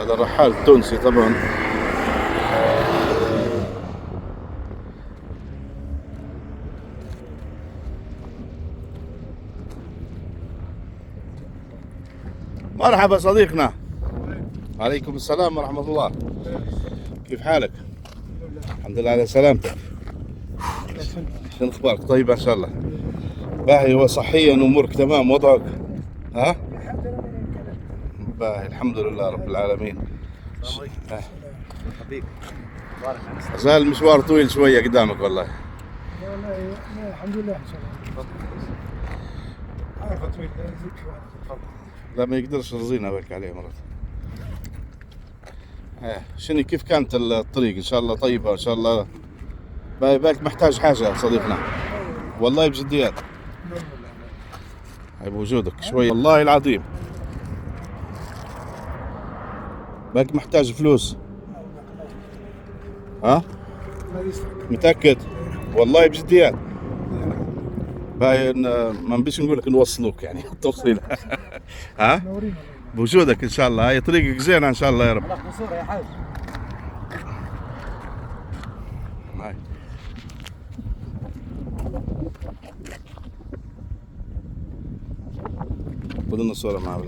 هذا الرحال التونسي طبعا. مرحبا صديقنا. عليكم السلام ورحمة الله. كيف حالك؟ الحمد لله على سلامتك. شنو اخبارك؟ طيبة ان شاء الله. باهي وصحيا امورك تمام وضعك؟ ها؟ باهي الحمد لله رب العالمين. زال المشوار طويل شوية قدامك والله. لا الحمد لله ان شاء الله. عارفة طويل لا ما يقدرش رزينا بك عليه مرات. شنو كيف كانت الطريق؟ ان شاء الله طيبة ان شاء الله. بالك محتاج حاجة صديقنا والله بجديات. هاي بوجودك شوي والله العظيم. بالك محتاج فلوس. ها؟ متأكد؟ والله بجديات. باين ما نبيش نقول لك نوصلوك يعني توصيل. ها؟ بوجودك ان شاء الله. هاي طريقك زينة ان شاء الله يا رب. هاي خذ لنا الصورة معه.